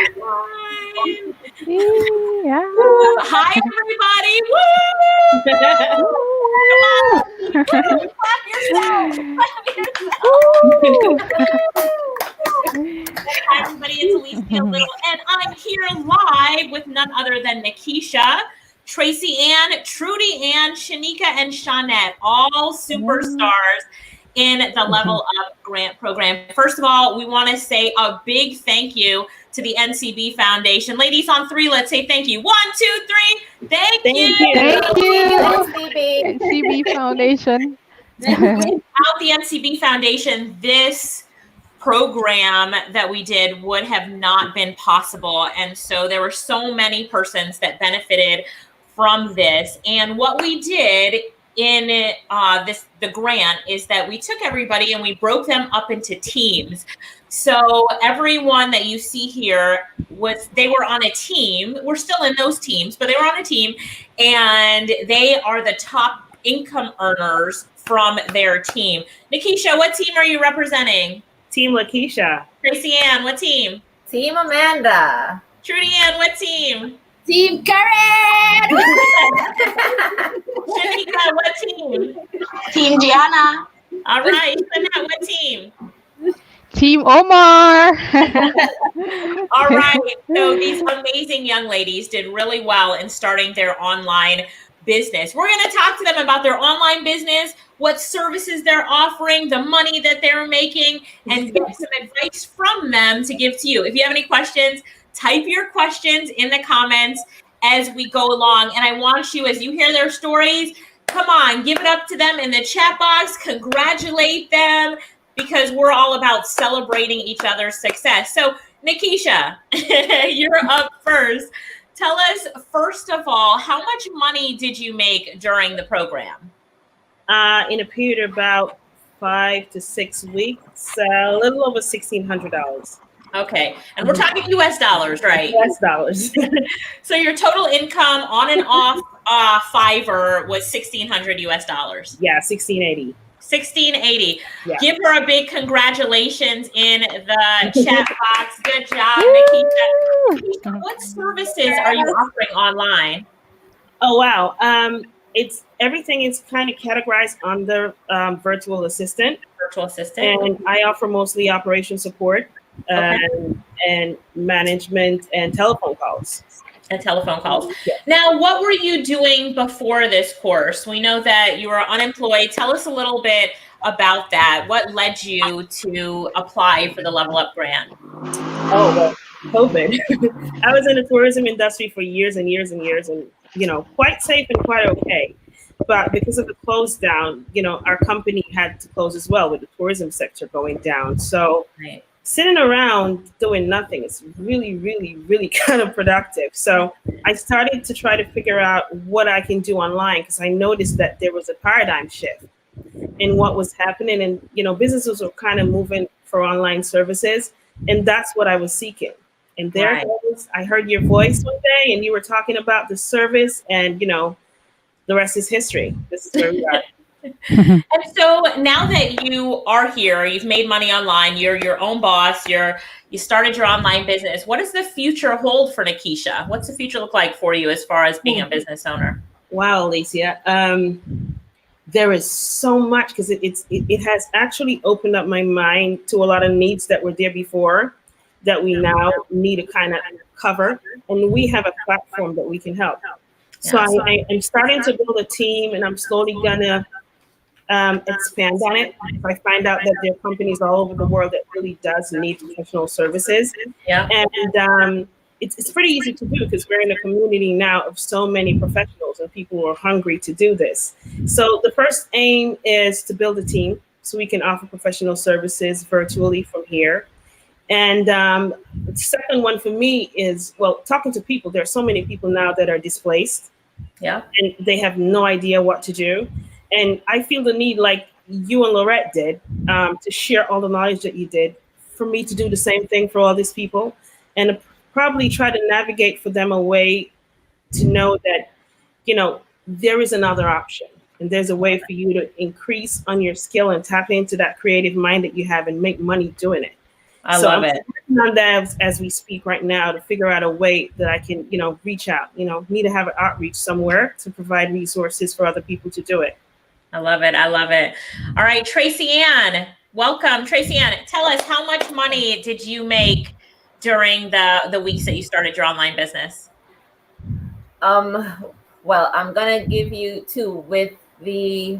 Yeah. Hi, everybody. Woo! Come on. Clap yourselves. Hi, everybody. It's Alicia Lyttle, and I'm here live with none other than Nekesha, Tracy-Ann, Trudy-Ann, Shaneka, and Shannette, all superstars in the Level Up Grant Program. First of all, we want to say a big thank you to the N.C.B. Foundation. Ladies, on three, let's say thank you. 1, 2, 3. Thank you. Thank you, N.C.B. N.C.B. Foundation. Without the N.C.B. Foundation, this program that we did would have not been possible. And so there were so many persons that benefited from this. And what we did in the grant is that we took everybody and we broke them up into teams. So everyone that you see here they were on a team. We're still in those teams, but they were on a team, and they are the top income earners from their team. Nekesha, what team are you representing? Team Nekesha. Tracy-Ann, what team? Team Amanda. Trudy-Ann, what team? Team Karen. Shaneka, what team? Team Gianna. All right, Shannette, what team? Team Omar. All right, so these amazing young ladies did really well in starting their online business. We're going to talk to them about their online business, what services they're offering, the money that they're making, and get some advice from them to give to you. If you have any questions, type your questions in the comments as we go along. And I want you, as you hear their stories, come on, give it up to them in the chat box, congratulate them, because we're all about celebrating each other's success. So, Nekesha, you're up first. Tell us, first of all, how much money did you make during the program? In a period of about 5 to 6 weeks, a little over $1,600. Okay, and we're talking U.S. dollars, right? U.S. dollars. So your total income on and off Fiverr was $1,600 U.S. dollars. Yeah, 1680. 1680. Yeah. Give her a big congratulations in the chat box. Good job, Nekesha. What services are you offering online? Oh wow, everything is kind of categorized under virtual assistant. Virtual assistant. And I offer mostly operation support and management and telephone calls. Yeah. Now, what were you doing before this course? We know that you were unemployed. Tell us a little bit about that. What led you to apply for the Level Up grant? Oh, well, COVID. I was in the tourism industry for years and years and years, and quite safe and quite okay. But because of the close down, our company had to close as well, with the tourism sector going down. So sitting around doing nothing is really, really, really kind of productive. So I started to try to figure out what I can do online, because I noticed that there was a paradigm shift in what was happening. And, businesses were kind of moving for online services. And that's what I was seeking. And there it was. I heard your voice one day and you were talking about the service, and, the rest is history. This is where we are. And so now that you are here, you've made money online, you're your own boss, you started your online business. What does the future hold for Nekesha? What's the future look like for you as far as being a business owner? Wow, Alicia. There is so much, because it has actually opened up my mind to a lot of needs that were there before that we now need to kind of cover. And we have a platform that we can help. So I'm starting to build a team, and I'm slowly gonna expand on it. If I find out that there are companies all over the world that really does need professional services. Yeah. And it's pretty easy to do, because we're in a community now of so many professionals and people who are hungry to do this. So the first aim is to build a team so we can offer professional services virtually from here. And the second one for me is, talking to people. There are so many people now that are displaced. Yeah. And they have no idea what to do. And I feel the need, like you and Lorette did, to share all the knowledge that you did, for me to do the same thing for all these people, and probably try to navigate for them a way to know that, there is another option. And there's a way for you to increase on your skill and tap into that creative mind that you have and make money doing it. I So love I'm it. working on that as we speak right now to figure out a way that I can, reach out, need to have an outreach somewhere to provide resources for other people to do it. I love it. I love it. All right, Tracy-Ann, welcome. Tracy-Ann, tell us, how much money did you make during the weeks that you started your online business? Well, I'm gonna give you two. With the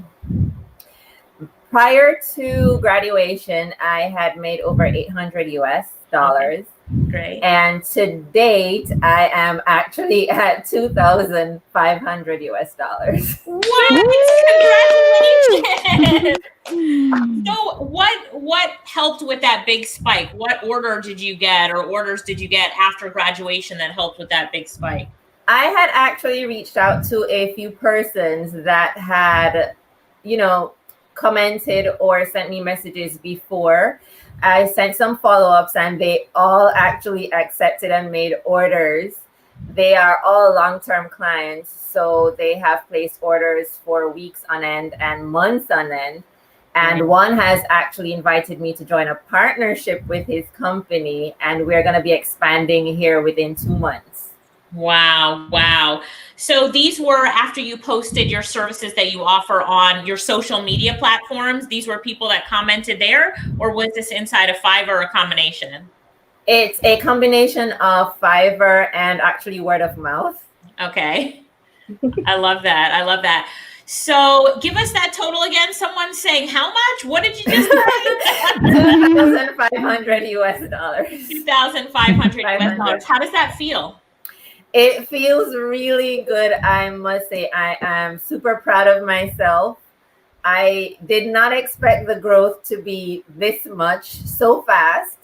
prior to graduation, I had made over 800 US dollars. Okay. Great. And to date, I am actually at 2,500 US dollars. What? Congratulations! So what helped with that big spike? What order did you get, or orders did you get after graduation that helped with that big spike? I had actually reached out to a few persons that had, commented or sent me messages before. I sent some follow-ups and they all actually accepted and made orders. They are all long-term clients, so they have placed orders for weeks on end and months on end. And one has actually invited me to join a partnership with his company, and we're going to be expanding here within 2 months. Wow. Wow. So these were after you posted your services that you offer on your social media platforms. These were people that commented there, or was this inside of Fiverr, or a combination? It's a combination of Fiverr and actually word of mouth. Okay. I love that. I love that. So give us that total again. Someone's saying how much? What did you just say? 2,500 US dollars. 2,500 US dollars. How does that feel? It feels really good. I must say, I am super proud of myself. I did not expect the growth to be this much so fast,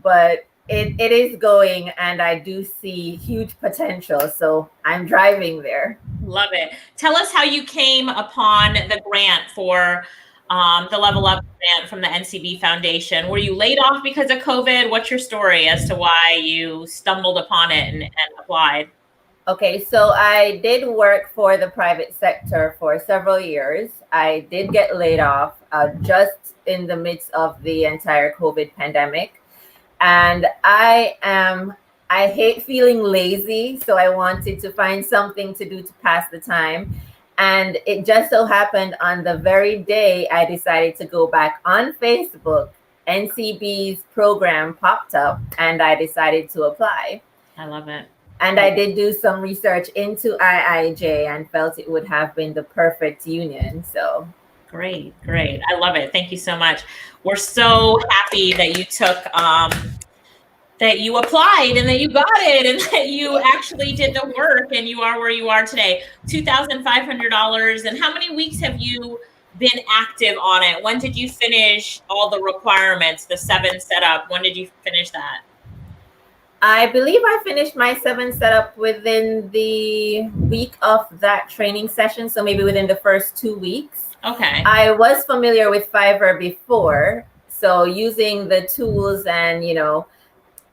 but it is going, and I do see huge potential. So I'm driving there. Love it. Tell us how you came upon the grant for the Level Up grant from the N.C.B. Foundation. Were you laid off because of COVID? What's your story as to why you stumbled upon it and applied? Okay, so I did work for the private sector for several years. I did get laid off just in the midst of the entire COVID pandemic. And I hate feeling lazy, so I wanted to find something to do to pass the time. And it just so happened on the very day I decided to go back on Facebook, N.C.B's program popped up and I decided to apply. I love it. And I did do some research into IIJ and felt it would have been the perfect union. So great. I love it. Thank you so much. We're so happy that you took that you applied and that you got it and that you actually did the work and you are where you are today. $2,500. And how many weeks have you been active on it? When did you finish all the requirements, the 7 setup? When did you finish that? I believe I finished my 7 setup within the week of that training session. So maybe within the first 2 weeks. Okay. I was familiar with Fiverr before. So using the tools and,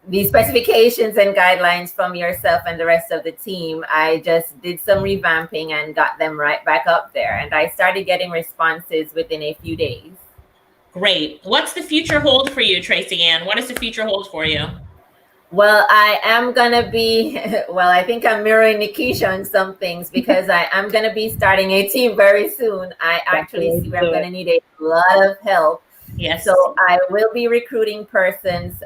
the specifications and guidelines from yourself and the rest of the team, I just did some revamping and got them right back up there. And I started getting responses within a few days. Great. What's the future hold for you, Tracy-Ann? What does the future hold for you? Well, I am going to be, I think I'm mirroring Nekesha on some things because I am going to be starting a team very soon. I actually see where I'm going to need a lot of help. Yes. So I will be recruiting persons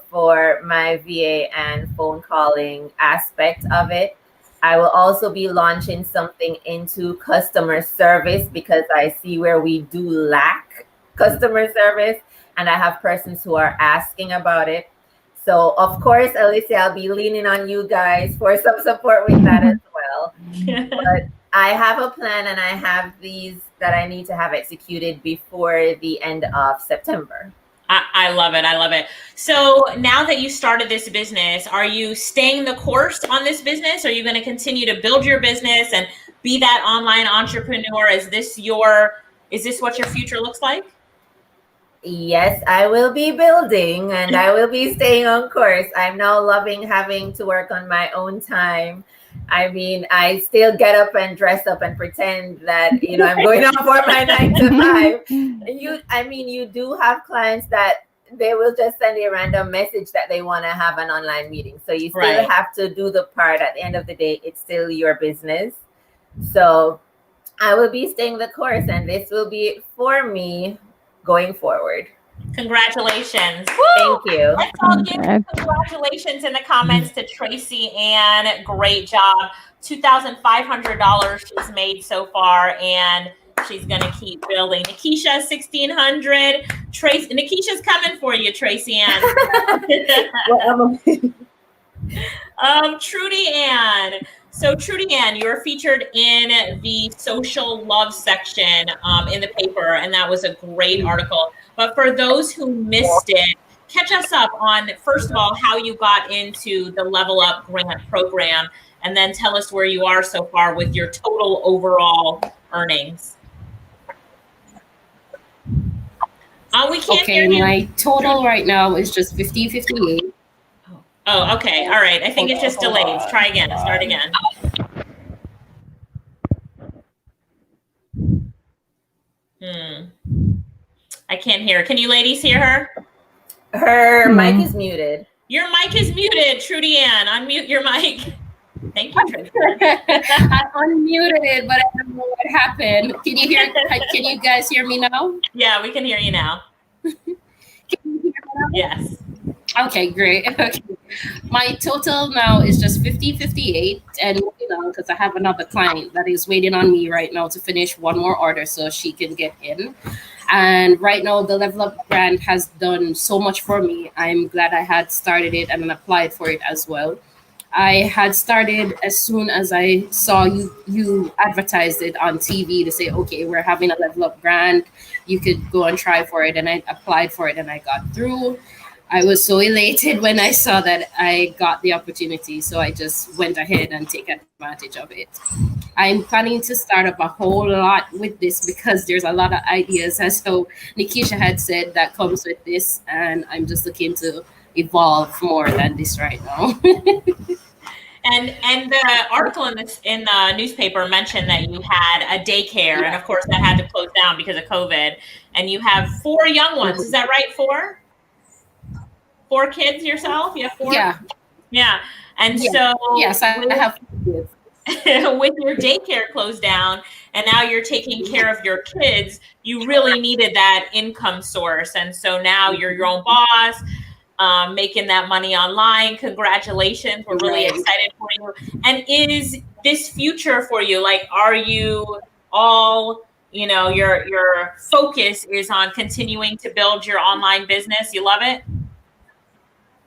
for my VA and phone calling aspect of it. I will also be launching something into customer service because I see where we do lack customer service and I have persons who are asking about it. So of course, Alicia, I'll be leaning on you guys for some support with that as well. But I have a plan and I have these that I need to have executed before the end of September. I love it. I love it. So now that you started this business, are you staying the course on this business? Are you going to continue to build your business and be that online entrepreneur? Is this what your future looks like? Yes, I will be building and I will be staying on course. I'm now loving having to work on my own time. I mean, I still get up and dress up and pretend that, I'm going on for my 9 to 5. And you do have clients that they will just send a random message that they want to have an online meeting. So you still Right. have to do the part. At the end of the day, it's still your business. So I will be staying the course, and this will be for me going forward. Congratulations. Thank you. Let's all give Congrats. congratulations in the comments to Tracy-Ann. Great job. $2,500 she's made so far, and she's gonna keep building. Nekesha, $1,600. Nekesha's coming for you, Tracy-Ann. Trudy-Ann. So Trudy-Ann, you were featured in the social love section in the paper, and that was a great article. But for those who missed it, catch us up on, first of all, how you got into the Level Up Grant program, and then tell us where you are so far with your total overall earnings. We can't hear you. My total right now is just 50.58. Oh, okay. All right. I think it's just delayed. Try again. Start again. I can't hear. Can you ladies hear her? Her mic is muted. Your mic is muted, Trudy-Ann. Unmute your mic. Thank you, Tracy. I unmuted it, but I don't know what happened. Can you hear? Can you guys hear me now? Yeah, we can hear you now. Can you hear me now? Yes. Okay, great. Okay. My total now is just 50.58, and moving on because I have another client that is waiting on me right now to finish one more order so she can get in. And right now, the Level Up Grant has done so much for me. I'm glad I had started it and applied for it as well. I had started as soon as I saw you advertised it on TV to say, okay, we're having a Level Up Grant. You could go and try for it. And I applied for it and I got through. I was so elated when I saw that I got the opportunity. So I just went ahead and take advantage of it. I'm planning to start up a whole lot with this because there's a lot of ideas, as so Nekesha had said, that comes with this. And I'm just looking to evolve more than this right now. And the article in the newspaper mentioned that you had a daycare, and of course that had to close down because of COVID. And you have 4 young ones. Is that right? 4? 4 kids yourself? You have 4? Yeah. And so yes, I have 4 kids. With your daycare closed down and now you're taking care of your kids, you really needed that income source. And so now you're your own boss, making that money online. Congratulations. We're really excited for you. And is this future for you? Like, are you all, your focus is on continuing to build your online business? You love it?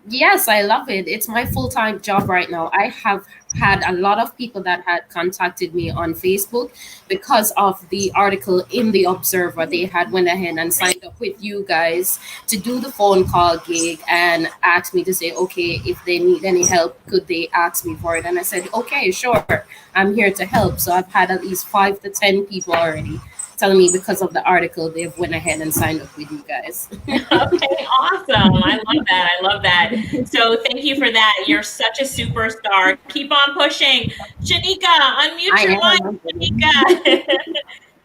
Yes, I love it. It's my full-time job right now. I have had a lot of people that had contacted me on Facebook because of the article in the Observer. They had went ahead and signed up with you guys to do the phone call gig and asked me to say, okay, if they need any help, could they ask me for it? And I said, okay, sure, I'm here to help. So I've had at least 5 to 10 people already telling me because of the article they've went ahead and signed up with you guys. Okay, awesome. I love that. So thank you for that. You're such a superstar. Keep on pushing. Shaneka, unmute your mic.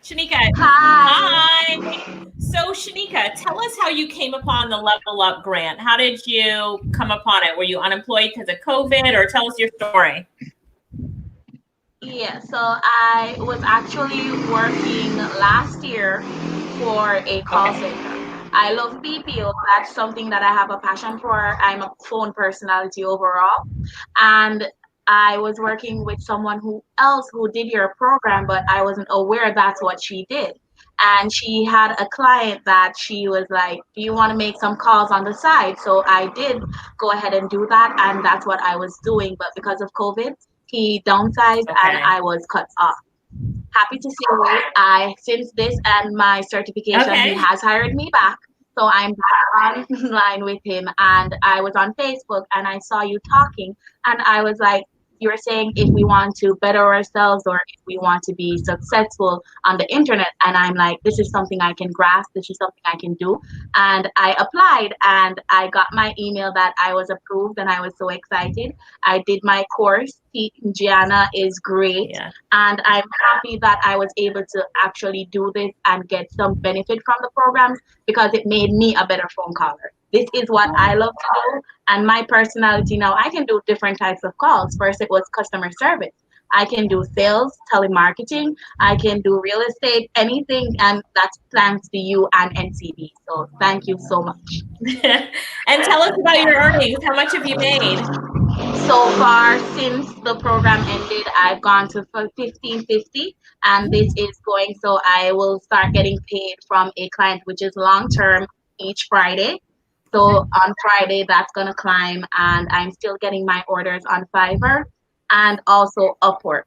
Shaneka. Hi. So Shaneka, tell us how you came upon the Level Up Grant. How did you come upon it? Were you unemployed because of COVID, or tell us your story? Yeah, so I was actually working last year for a call center. I love BPO. That's something that I have a passion for. I'm a phone personality overall. And I was working with someone who did your program, but I wasn't aware that's what she did. And she had a client that she was like, do you want to make some calls on the side? So I did go ahead and do that. And that's what I was doing. But because of COVID, he downsized and I was cut off. Happy to see since this and my certification, he has hired me back. So I'm back online with him, and I was on Facebook and I saw you talking, and I was like, you were saying if we want to better ourselves or if we want to be successful on the internet. And I'm like, this is something I can grasp. This is something I can do. And I applied and I got my email that I was approved, and I was so excited. I did my course. Gianna is great. Yeah. And I'm happy that I was able to actually do this and get some benefit from the programs because it made me a better phone caller. this is what I love to do. And my personality now, I can do different types of calls. First, it was customer service. I can do sales, telemarketing. I can do real estate, anything, and that's thanks to you and N.C.B. So thank you so much. And tell us about your earnings. How much have you made? So far, since the program ended, I've gone to 1550, and this is going. So I will start getting paid from a client, which is long term, each Friday. So on Friday, that's gonna climb, and I'm still getting my orders on Fiverr and also Upwork.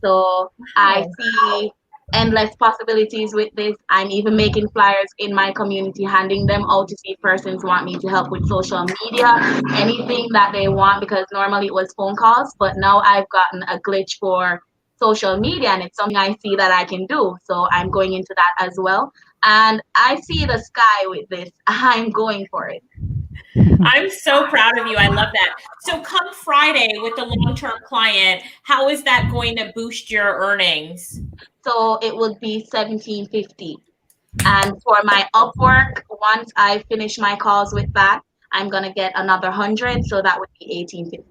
So I see endless possibilities with this. I'm even making flyers in my community, handing them out to see if persons want me to help with social media, anything that they want, because normally it was phone calls, but now I've gotten a glitch for social media, and it's something I see that I can do. So I'm going into that as well. And I see the sky with this. I'm going for it. I'm so proud of you. I love that. So come Friday with the long-term client, how is that going to boost your earnings? So it would be 1750. And for my Upwork, once I finish my calls with that, I'm gonna get another 100. So that would be 1850.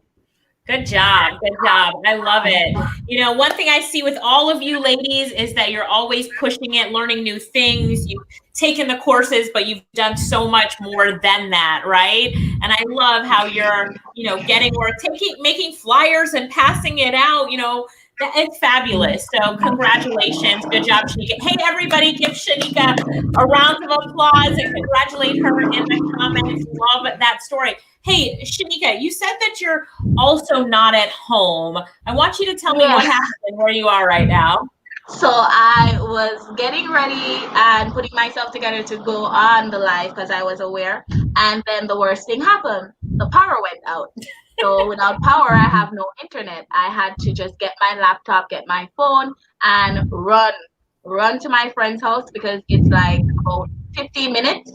Good job. Good job. I love it. You know, one thing I see with all of you ladies is that you're always pushing it, learning new things. You've taken the courses, but you've done so much more than that, right? And I love how you're, you know, getting work, making flyers and passing it out, you know. It's fabulous. So congratulations. Good job, Shaneka. Hey, everybody, give Shaneka a round of applause and congratulate her in the comments. Love that story. Hey, Shaneka, you said that you're also not at home. I want you to tell me what happened and where you are right now. So I was getting ready and putting myself together to go on the live because I was aware. And then the worst thing happened. The power went out. So without power, I have no internet. I had to just get my laptop, get my phone, and run to my friend's house because it's like about 15 minutes.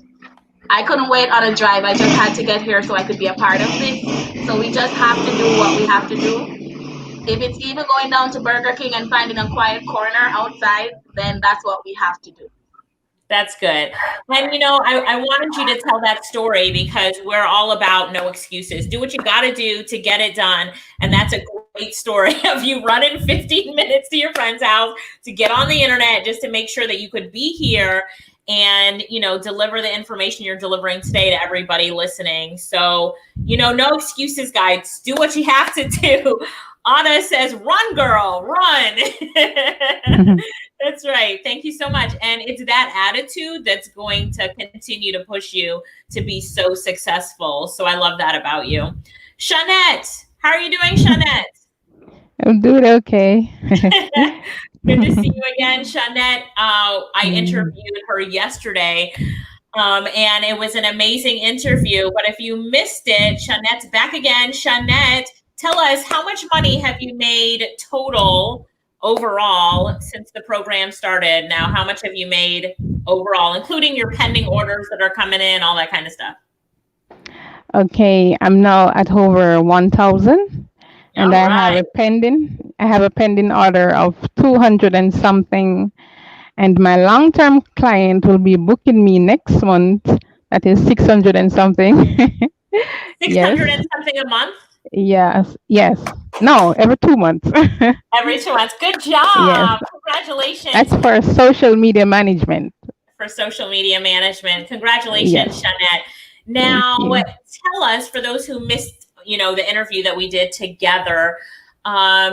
I couldn't wait on a drive. I just had to get here so I could be a part of this. So we just have to do what we have to do. If it's even going down to Burger King and finding a quiet corner outside, then that's what we have to do. That's good. And, you know, I wanted you to tell that story because we're all about no excuses. Do what you got to do to get it done. And that's a great story of you running 15 minutes to your friend's house to get on the internet just to make sure that you could be here and, you know, deliver the information you're delivering today to everybody listening. So, you know, no excuses, guys. Do what you have to do. Anna says, run, girl, run. That's right. Thank you so much. And it's that attitude that's going to continue to push you to be so successful. So I love that about you. Shannette, how are you doing, Shannette? I'm doing okay. Good to see you again, Shannette. I interviewed her yesterday, and it was an amazing interview. But if you missed it, Shannette's back again. Shannette, tell us, how much money have you made total overall since the program started? Now, how much have you made overall, including your pending orders that are coming in, all that kind of stuff? Okay, I'm now at over 1,000, and I have a pending order of 200 and something. And my long-term client will be booking me next month. That is 600 and something. 600 and something a month? Yes. No, every 2 months. Every 2 months. Good job. Yes. Congratulations. That's for social media management. For social media management. Congratulations, Shannette. Now, tell us, for those who missed, you know, the interview that we did together,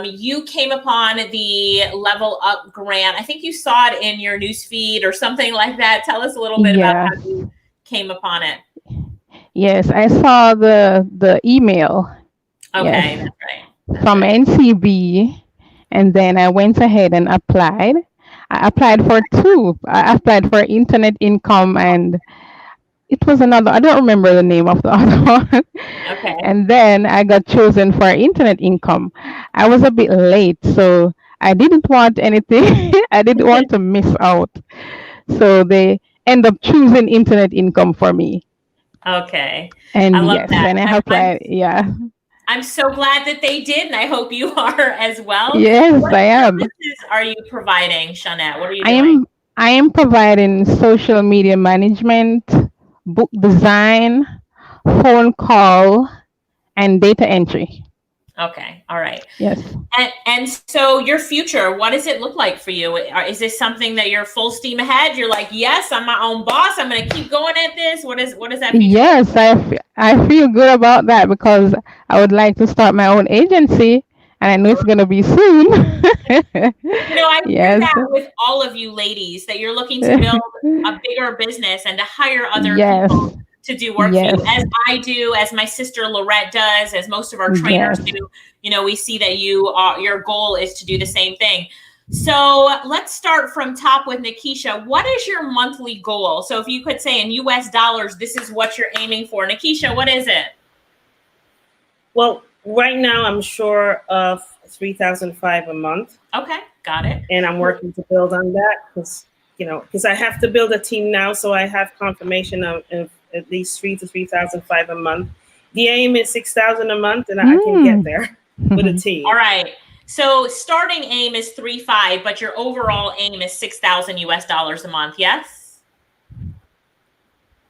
you came upon the Level Up grant. I think you saw it in your newsfeed or something like that. Tell us a little bit about how you came upon it. Yes, I saw the email. Okay, that's right. From N.C.B, and then I went ahead and applied. I applied for two. I applied for Internet Income, and it was another. I don't remember the name of the other one. Okay. And then I got chosen for Internet Income. I was a bit late, so I didn't want anything. I didn't want to miss out. So they end up choosing Internet Income for me. Okay. And I love that. and I applied. I'm so glad that they did, and I hope you are as well. Yes, what I am. services are you providing, Shannette? What are you doing? I am providing social media management, book design, phone call, and data entry. Okay. All right. Yes. And so your future, what does it look like for you? Is this something that you're full steam ahead? You're like, yes, I'm my own boss. I'm going to keep going at this. What is that future? Yes, I feel good about that because I would like to start my own agency, and I know it's going to be soon. I hear Yes. that with all of you ladies, that you're looking to build a bigger business and to hire other Yes. people to do work Yes. for you, as I do, as my sister Lorette does, as most of our trainers Yes. do. We see that your goal is to do the same thing. So let's start from top with Nekesha. What is your monthly goal? So if you could say in US dollars, this is what you're aiming for. Nekesha, what is it? Well, right now I'm sure of $3,500 a month. Okay, got it. And I'm working to build on that because I have to build a team now, so I have confirmation of at least $3,000 to $3,500 a month. The aim is $6,000 a month, and I can get there with a team. All right. So starting aim is 3,500, but your overall aim is $6,000 US dollars a month. Yes.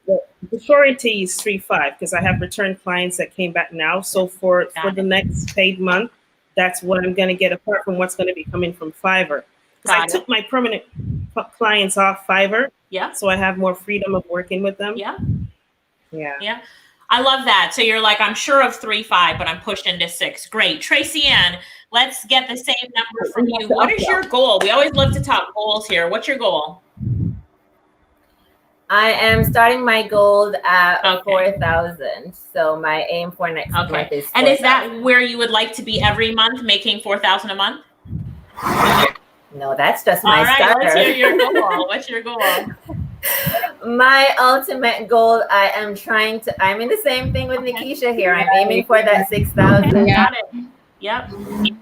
Well, the surety is 3,500 because I have return clients that came back now. So for the next paid month, that's what I'm going to get apart from what's going to be coming from Fiverr. Because I took my permanent clients off Fiverr. Yeah. So I have more freedom of working with them. Yeah. Yeah. I love that. So you're like, I'm sure of 3,500, but I'm pushed into 6. Great. Tracy-Ann, let's get the same number from you. What is your goal? We always love to talk goals here. What's your goal? I am starting my goal at 4,000. So my aim for next month is 4,000. And is that where you would like to be every month, making 4,000 a month? No, that's just my starter. Let's hear your goal. What's your goal? My ultimate goal, I'm in the same thing with Nekesha here. I'm aiming for that 6,000. Got it. Yep. And you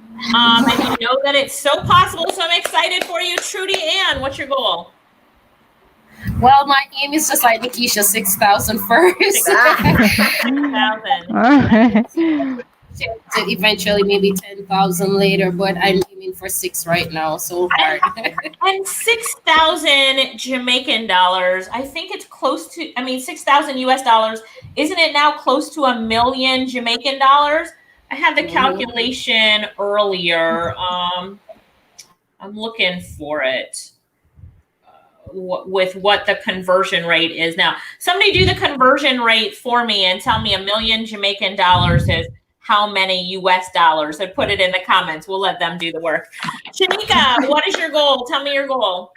know that it's so possible, so I'm excited for you. Trudy-Ann, what's your goal? Well, my aim is just like Nekesha, 6,000 first. 6,000. To eventually maybe 10,000 later, but I'm aiming for 6 right now. So hard. And 6,000 Jamaican dollars. I think it's close to. 6,000 US dollars. Isn't it now close to $1 million Jamaican dollars? I had the calculation earlier. I'm looking for it. With what the conversion rate is now. Somebody do the conversion rate for me and tell me $1 million Jamaican dollars is how many US dollars, and put it in the comments. We'll let them do the work. Shaneka, what is your goal? Tell me your goal.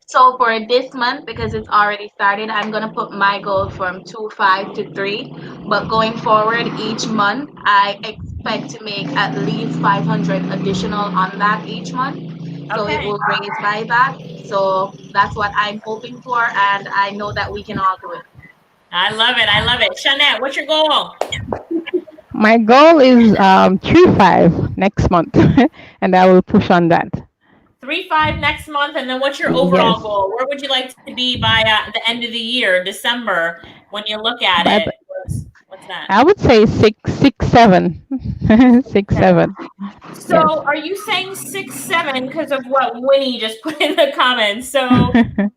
So for this month, because it's already started, I'm going to put my goal from 2,500 to 3,000. But going forward each month, I expect to make at least 500 additional on that each month. So it will raise by that. So that's what I'm hoping for. And I know that we can all do it. I love it. Shannette, what's your goal? My goal is 3,500 next month, and I will push on that. 3,500 next month, and then what's your overall goal? Where would you like to be by the end of the year, December, when you look at it? What's that? I would say 6,700. 6,700. So are you saying 6,700 because of what Winnie just put in the comments? So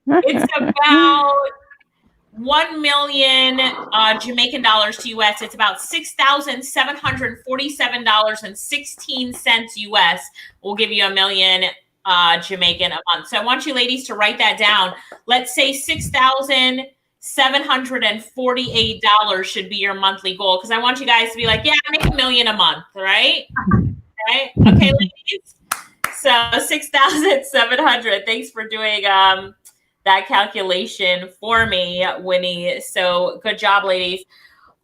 it's about 1 million Jamaican dollars to US. It's about $6,747.16 US. We'll give you $1 million Jamaican a month. So I want you ladies to write that down. Let's say $6,748 should be your monthly goal, because I want you guys to be like, yeah, I make $1 million a month, right? Right? Okay, ladies. So 6,700. Thanks for doing that calculation for me, Winnie. So good job, ladies.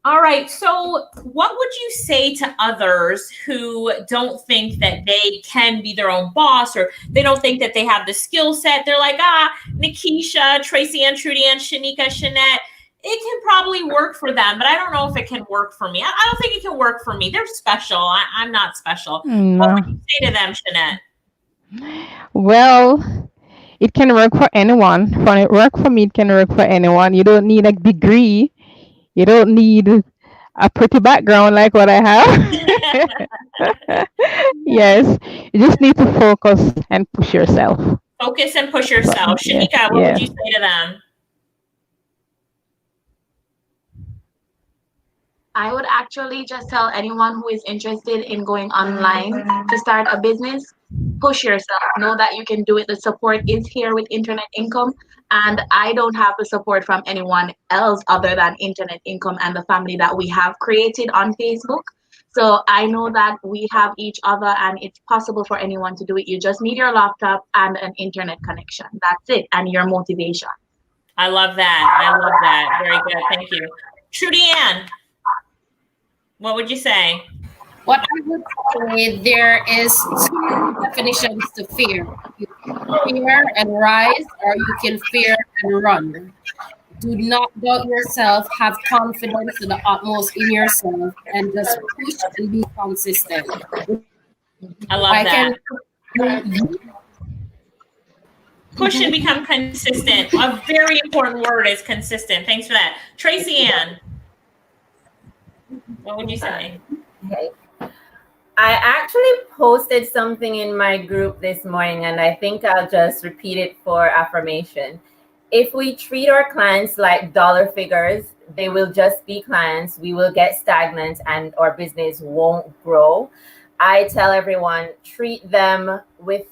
All right. So what would you say to others who don't think that they can be their own boss, or they don't think that they have the skill set? They're like, Nekesha, Tracy-Ann, Trudy-Ann, Shaneka, Shannette, it can probably work for them, but I don't know if it can work for me. I don't think it can work for me. They're special. I'm not special. No. What would you say to them, Shannette? Well, it can work for anyone. When it work for me, it can work for anyone. You don't need a degree. You don't need a pretty background like what I have. Yes, you just need to focus and push yourself. Focus and push yourself. Shaneka, what would you say to them? I would actually just tell anyone who is interested in going online to start a business, push yourself. Know that you can do it. The support is here with Internet Income. And I don't have the support from anyone else other than Internet Income and the family that we have created on Facebook. So I know that we have each other and it's possible for anyone to do it. You just need your laptop and an internet connection. That's it. And your motivation. I love that. I love that. Very good. Thank you. Trudy-Ann, what would you say? What I would say, there is two definitions to fear. You can fear and rise, or you can fear and run. Do not doubt yourself. Have confidence to the utmost in yourself, and just push and be consistent. I love I that. can Push and become consistent. A very important word is consistent. Thanks for that. Tracy-Ann, what would you say? Okay. I actually posted something in my group this morning, and I think I'll just repeat it for affirmation. If we treat our clients like dollar figures, they will just be clients. We will get stagnant and our business won't grow. I tell everyone, treat them with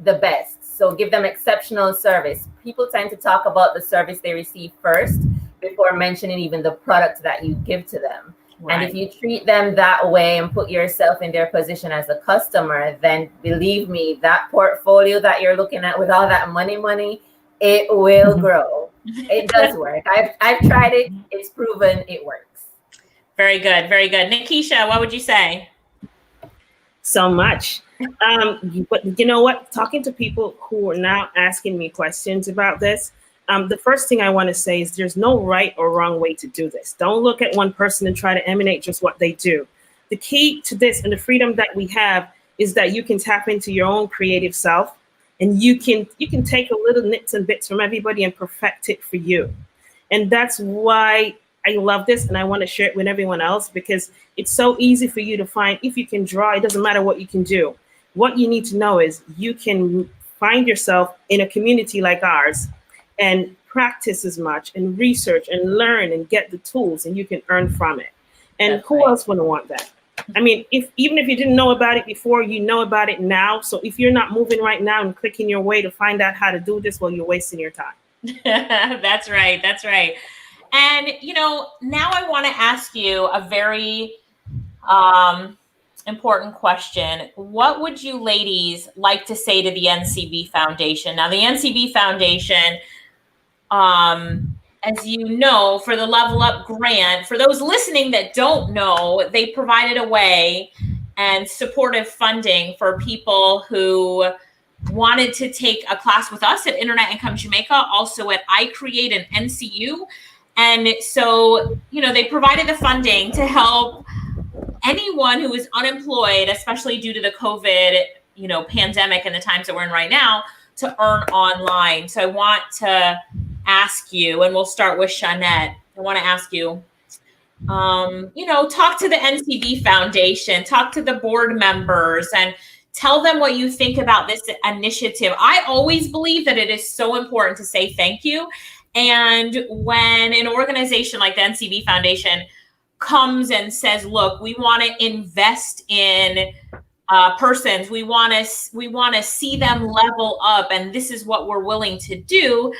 the best. So give them exceptional service. People tend to talk about the service they receive first before mentioning even the product that you give to them. Right. And if you treat them that way and put yourself in their position as a customer, then believe me, that portfolio that you're looking at with all that money, it will grow. It does work. I've tried it. It's proven it works. Very good. Very good. Nekesha, what would you say? So much. But you know what? Talking to people who are now asking me questions about this, the first thing I want to say is there's no right or wrong way to do this. Don't look at one person and try to emulate just what they do. The key to this and the freedom that we have is that you can tap into your own creative self, and you can take a little nits and bits from everybody and perfect it for you. And that's why I love this, and I want to share it with everyone else, because it's so easy for you to find. If you can draw, it doesn't matter what you can do. What you need to know is you can find yourself in a community like ours and practice as much and research and learn and get the tools, and you can earn from it. And that's who else wouldn't want that? I mean, even if you didn't know about it before, you know about it now. So if you're not moving right now and clicking your way to find out how to do this, well, you're wasting your time. That's right. That's right. And, now I want to ask you a very important question. What would you ladies like to say to the N.C.B. Foundation? Now, the N.C.B. Foundation, as you know, for the Level Up grant, for those listening that don't know, they provided a way and supportive funding for people who wanted to take a class with us at Internet Income Jamaica, also at I Create and NCU. And so, they provided the funding to help anyone who is unemployed, especially due to the COVID, pandemic and the times that we're in right now, to earn online. So I want to ask you, and we'll start with Shannette. I want to ask you, talk to the N.C.B. Foundation, talk to the board members, and tell them what you think about this initiative. I always believe that it is so important to say thank you. And when an organization like the N.C.B. Foundation comes and says, look, we want to invest in persons, we want to see them level up, and this is what we're willing to do,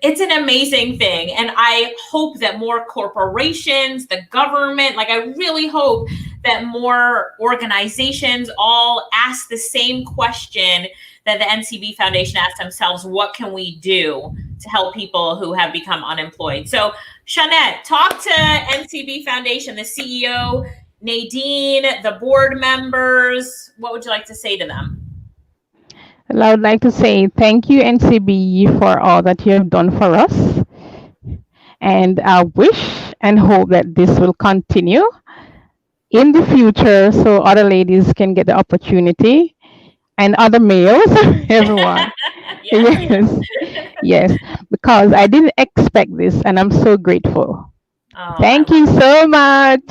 it's an amazing thing. And I hope that more corporations, the government, I really hope that more organizations all ask the same question that the N.C.B. Foundation asked themselves: what can we do to help people who have become unemployed? So, Shannette, talk to N.C.B. Foundation, the CEO, Nadine, the board members. What would you like to say to them? Well, I would like to say thank you, N.C.B., for all that you have done for us. And I wish and hope that this will continue in the future so other ladies can get the opportunity, and other males, everyone. Yes, because I didn't expect this, and I'm so grateful. Thank you so much.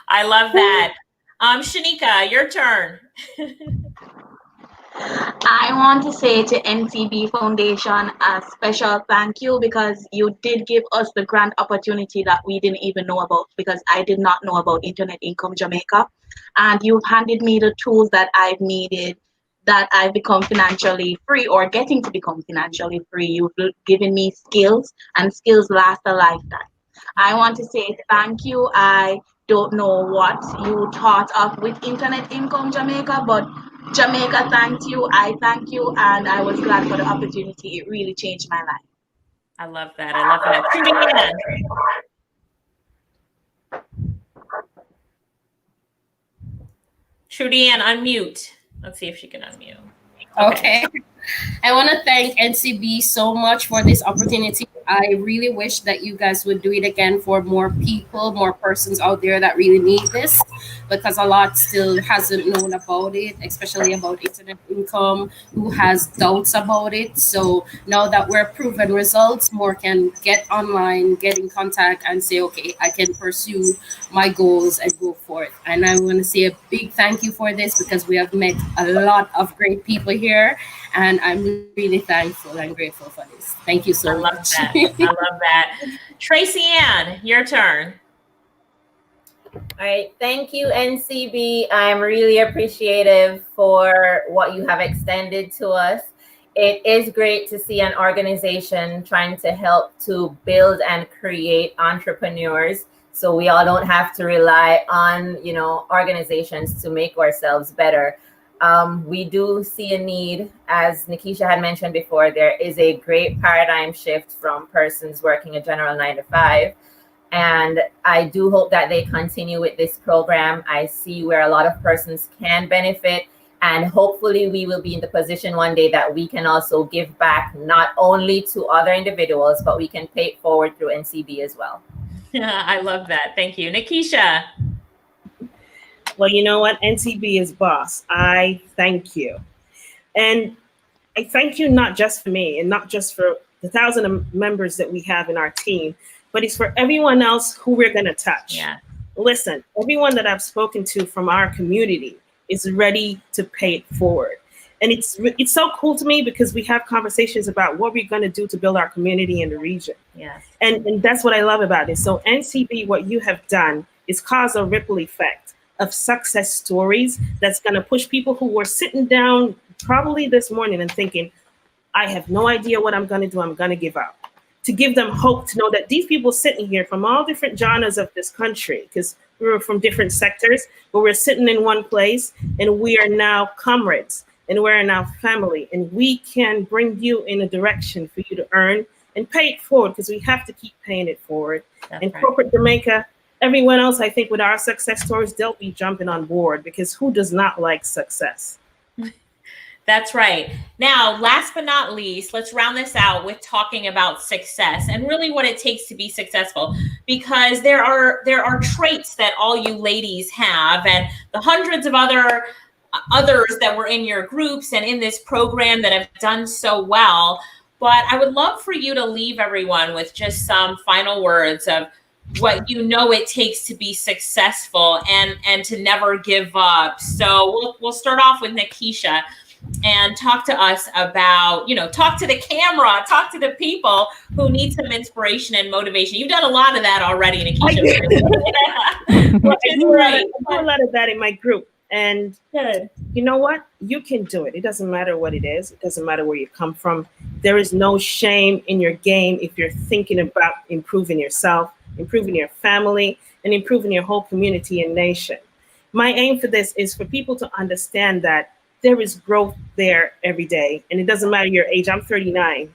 I love that. Shaneka, your turn. I want to say to N.C.B Foundation a special thank you because you did give us the grant opportunity that we didn't even know about because I did not know about Internet Income Jamaica. And you've handed me the tools that I've needed that I've become financially free or getting to become financially free. You've given me skills and skills last a lifetime. I want to say thank you. I don't know what you thought of with Internet Income Jamaica, but Jamaica thanked you. I thank you, and I was glad for the opportunity. It really changed my life. I love that. I love that. Trudy-Ann. Trudy-Ann, unmute. Let's see if she can unmute. Okay. I want to thank N.C.B so much for this opportunity. I really wish that you guys would do it again for more people, more persons out there that really need this, because a lot still hasn't known about it, especially about internet income, who has doubts about it. So now that we're proven results, more can get online, get in contact and say, okay, I can pursue my goals and go forth. And I want to say a big thank you for this because we have met a lot of great people here. And I'm really thankful and grateful for this. Thank you so much. That. I love that. Tracy-Ann, your turn. All right. Thank you, N.C.B. I'm really appreciative for what you have extended to us. It is great to see an organization trying to help to build and create entrepreneurs so we all don't have to rely on, organizations to make ourselves better. We do see a need, as Nekesha had mentioned before, there is a great paradigm shift from persons working a general 9-to-5. And I do hope that they continue with this program. I see where a lot of persons can benefit. And hopefully we will be in the position one day that we can also give back not only to other individuals, but we can pay it forward through N.C.B as well. Yeah, I love that. Thank you. Nekesha. Well, you know what? N.C.B is boss. I thank you. And I thank you not just for me and not just for the 1,000 members that we have in our team, but it's for everyone else who we're going to touch. Yeah. Listen, everyone that I've spoken to from our community is ready to pay it forward. And it's so cool to me because we have conversations about what we're going to do to build our community in the region. Yes. And that's what I love about it. So N.C.B, what you have done is cause a ripple effect of success stories that's going to push people who were sitting down probably this morning and thinking, I have no idea what I'm going to do. I'm going to give up. To give them hope to know that these people sitting here from all different genres of this country, because we were from different sectors, but we're sitting in one place and we are now comrades and we're now family. And we can bring you in a direction for you to earn and pay it forward because we have to keep paying it forward. That's and right. Corporate Jamaica, everyone else, I think with our success stories, they'll be jumping on board because who does not like success? That's right. Now, last but not least, let's round this out with talking about success and really what it takes to be successful, because there are traits that all you ladies have, and the hundreds of others that were in your groups and in this program that have done so well. But I would love for you to leave everyone with just some final words of what it takes to be successful and to never give up. So we'll start off with Nekesha and talk to us about, talk to the camera, talk to the people who need some inspiration and motivation. You've done a lot of that already, Nekesha. I do a lot of that in my group. And good. You know what? You can do it. It doesn't matter what it is. It doesn't matter where you come from. There is no shame in your game if you're thinking about improving yourself, improving your family, and improving your whole community and nation. My aim for this is for people to understand that there is growth there every day. And it doesn't matter your age. I'm 39.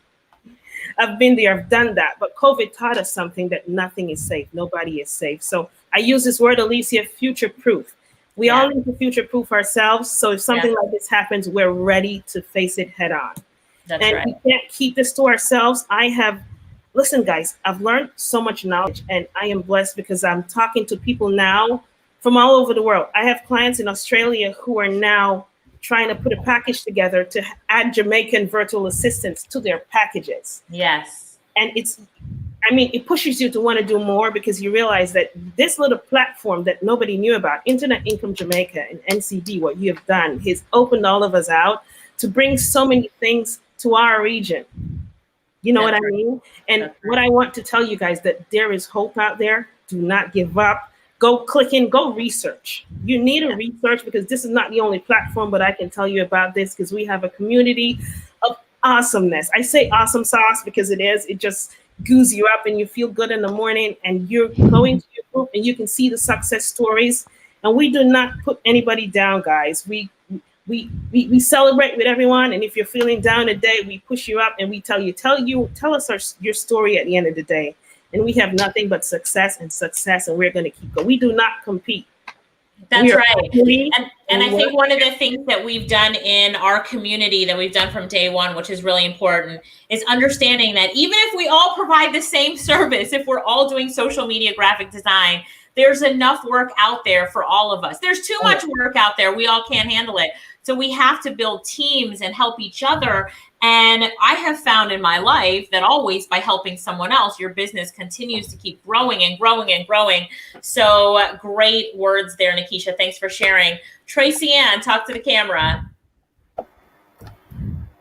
I've been there, I've done that. But COVID taught us something, that nothing is safe. Nobody is safe. So I use this word, Alicia, future-proof. We all need to future-proof ourselves. So if something like this happens, we're ready to face it head on. That's and right. we can't keep this to ourselves. Listen, guys, I've learned so much knowledge, and I am blessed because I'm talking to people now from all over the world. I have clients in Australia who are now trying to put a package together to add Jamaican virtual assistants to their packages. Yes. And it pushes you to want to do more because you realize that this little platform that nobody knew about, Internet Income Jamaica and N.C.B, what you have done has opened all of us out to bring so many things to our region. You know what I mean? And what I want to tell you guys, that there is hope out there. Do not give up. Go click in, go research. You need to research, because this is not the only platform, but I can tell you about this because we have a community of awesomeness. I say awesome sauce because it is. It just goos you up and you feel good in the morning, and you're going to your group and you can see the success stories. And we do not put anybody down, guys. We celebrate with everyone, and if you're feeling down today, we push you up and we tell us your story at the end of the day. And we have nothing but success, and we're going to keep going. We do not compete. That's right. And I think one of the things that we've done in our community, that we've done from day one, which is really important, is understanding that even if we all provide the same service, if we're all doing social media graphic design, there's enough work out there for all of us. There's too much work out there. We all can't handle it. So we have to build teams and help each other. And I have found in my life that always by helping someone else, your business continues to keep growing and growing and growing. So great words there, Nekesha. Thanks for sharing. Tracy-Ann, talk to the camera.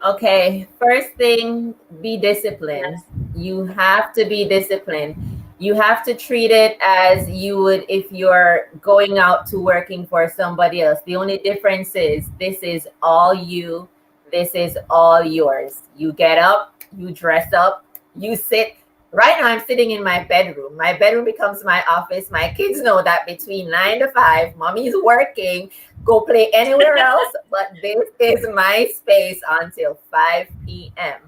Okay, first thing, be disciplined. You have to be disciplined. You have to treat it as you would if you're going out to working for somebody else. The only difference is this is all you. This is all yours. You get up, you dress up, you sit. Right now I'm sitting in my bedroom. My bedroom becomes my office. My kids know that between 9 to 5, mommy's working. Go play anywhere else, but this is my space until 5 p.m.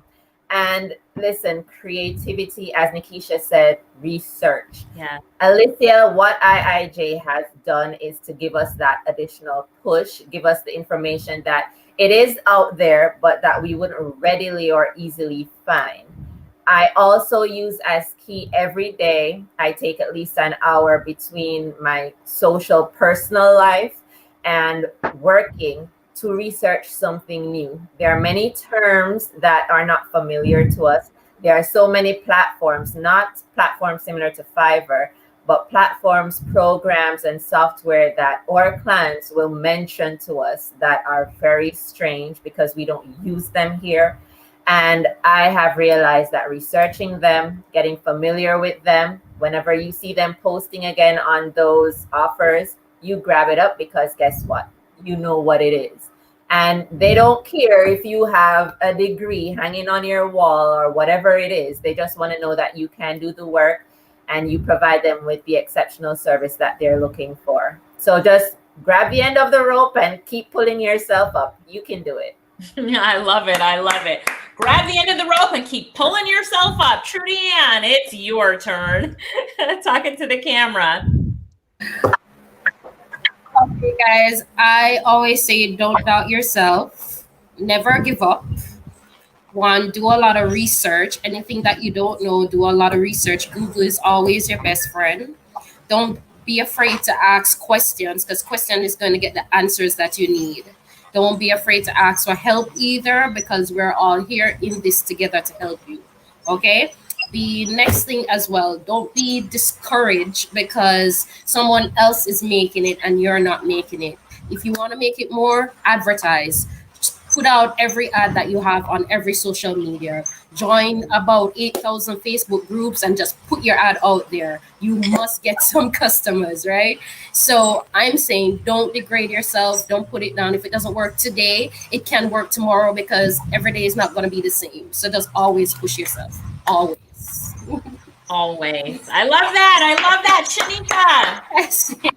And listen, creativity, as Nekesha said, research. Yeah. Alicia, what IIJ has done is to give us that additional push, give us the information that it is out there, but that we wouldn't readily or easily find. I also use as key every day, I take at least an hour between my social personal life and working to research something new. There are many terms that are not familiar to us. There are so many platforms, not platforms similar to Fiverr, but platforms, programs, and software that our clients will mention to us that are very strange because we don't use them here. And I have realized that researching them, getting familiar with them, whenever you see them posting again on those offers, you grab it up, because guess what? You know what it is. And they don't care if you have a degree hanging on your wall or whatever it is. They just want to know that you can do the work and you provide them with the exceptional service that they're looking for. So just grab the end of the rope and keep pulling yourself up. You can do it. I love it. I love it. Grab the end of the rope and keep pulling yourself up. Trudy-Ann, it's your turn. Talking to the camera. Okay, guys, I always say don't doubt yourself. Never give up. One, do a lot of research. Anything that you don't know, do a lot of research. Google is always your best friend. Don't be afraid to ask questions, because question is going to get the answers that you need. Don't be afraid to ask for help either, because we're all here in this together to help you. Okay? The next thing as well, don't be discouraged because someone else is making it and you're not making it. If you want to make it more, advertise. Put out every ad that you have on every social media. Join about 8,000 Facebook groups and just put your ad out there. You must get some customers, right? So I'm saying don't degrade yourself. Don't put it down. If it doesn't work today, it can work tomorrow, because every day is not going to be the same. So just always push yourself. Always. Always. I love that. I love that. Shaneka.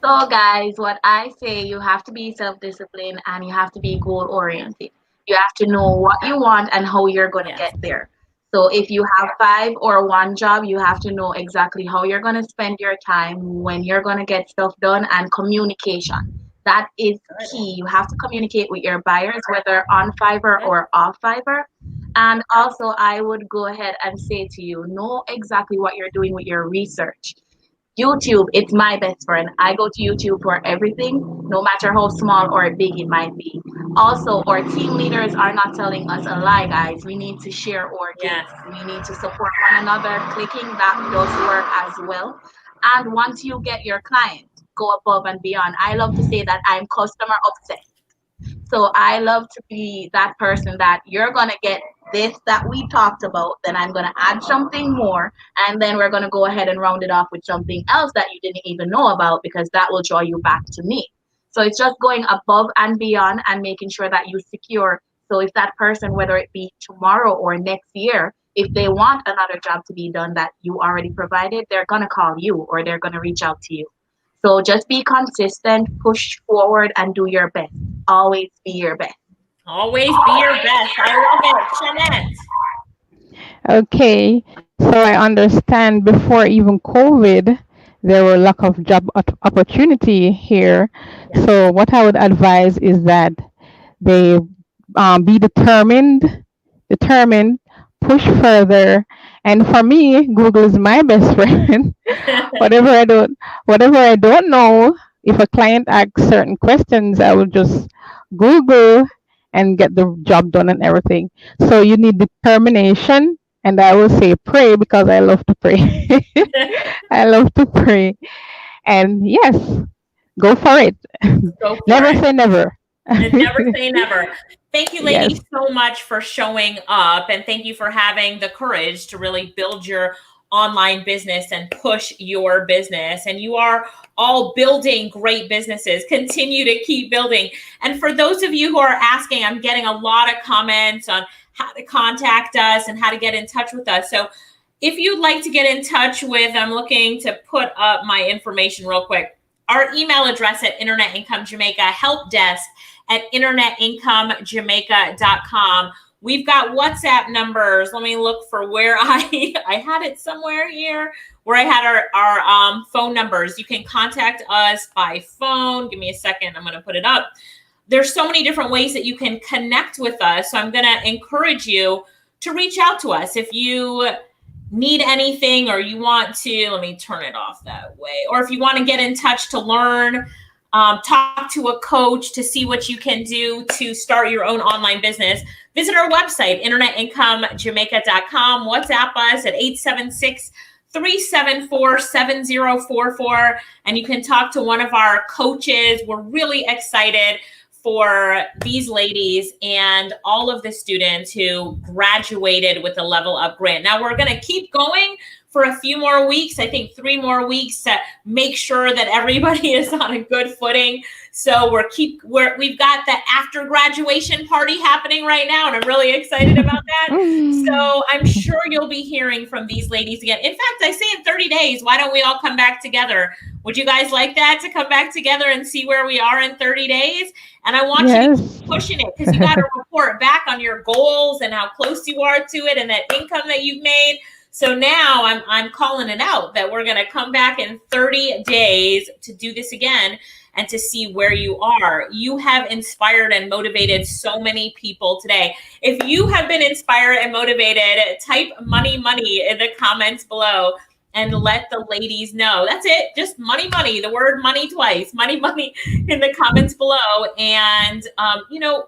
So guys, what I say, you have to be self-disciplined and you have to be goal-oriented. You have to know what you want and how you're going to get there. So if you have 5 or 1 job, you have to know exactly how you're going to spend your time, when you're going to get stuff done, and communication. That is key. You have to communicate with your buyers, whether on Fiverr or off Fiverr. And also, I would go ahead and say to you, know exactly what you're doing with your research. YouTube, it's my best friend. I go to YouTube for everything, no matter how small or big it might be. Also, our team leaders are not telling us a lie, guys. We need to share our gifts. We need to support one another. Clicking, that does work as well. And once you get your client, go above and beyond. I love to say that I'm customer obsessed. So I love to be that person that you're going to get this that we talked about, then I'm going to add something more, and then we're going to go ahead and round it off with something else that you didn't even know about, because that will draw you back to me. So it's just going above and beyond and making sure that you secure. So if that person, whether it be tomorrow or next year, if they want another job to be done that you already provided, they're going to call you or they're going to reach out to you. So just be consistent, push forward, and do your best. Always be your best. Always be your best. I love it. Shannette. Okay, so I understand before even COVID, there were lack of job opportunity here. Yeah. So what I would advise is that they be determined, push further. And for me, Google is my best friend. whatever I don't know, if a client asks certain questions, I will just Google and get the job done and everything. So you need determination, and I will say pray, because I love to pray. I love to pray. And yes, go for it. Go for Never it. say never. And never say never. Thank you, ladies, Yes. so much for showing up, and thank you for having the courage to really build your online business and push your business. And you are all building great businesses. Continue to keep building. And for those of you who are asking, I'm getting a lot of comments on how to contact us and how to get in touch with us. So if you'd like to get in touch with, I'm looking to put up my information real quick. Our email address at Internet Income Jamaica, help desk at internetinkomejamaica.com. We've got WhatsApp numbers. Let me look for where I had it somewhere here, where I had our phone numbers. You can contact us by phone. Give me a second. I'm going to put it up. There's so many different ways that you can connect with us. So I'm going to encourage you to reach out to us. If you need anything, or you want to, let me turn it off that way. Or if you want to get in touch to learn, talk to a coach to see what you can do to start your own online business, visit our website, internetinkomejamaica.com. WhatsApp us at 876-374-7044. And you can talk to one of our coaches. We're really excited for these ladies and all of the students who graduated with a Level Up grant. Now we're going to keep going for a few more weeks, I think 3 more weeks, to make sure that everybody is on a good footing. So we've got the after graduation party happening right now, and I'm really excited about that. So I'm sure you'll be hearing from these ladies again. In fact, I say in 30 days, why don't we all come back together? Would you guys like that, to come back together and see where we are in 30 days? And I want you to keep pushing it, because you got to report back on your goals and how close you are to it and that income that you've made. So now I'm calling it out that we're going to come back in 30 days to do this again and to see where you are. You have inspired and motivated so many people today. If you have been inspired and motivated, type money in the comments below and let the ladies know. That's it. Just money, the word money twice, money in the comments below. And,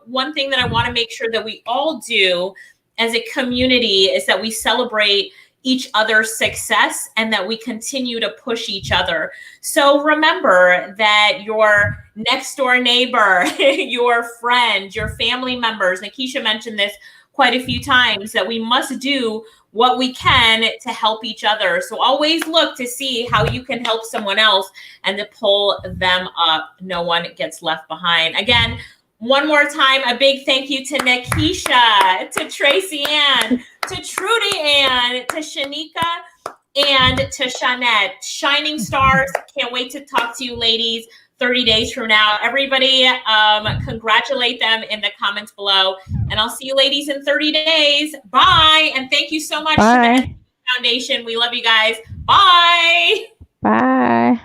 one thing that I want to make sure that we all do as a community is that we celebrate each other's success and that we continue to push each other. So remember that your next door neighbor, your friend, your family members, Nekesha mentioned this quite a few times, that we must do what we can to help each other. So always look to see how you can help someone else and to pull them up. No one gets left behind. Again, one more time, a big thank you to Nekesha, to Tracy-Ann, to Trudy-Ann, to Shaneka, and to Shannette. Shining stars. Can't wait to talk to you ladies 30 days from now. Everybody, congratulate them in the comments below. And I'll see you ladies in 30 days. Bye. And thank you so much to the N.C.B Foundation. We love you guys. Bye. Bye.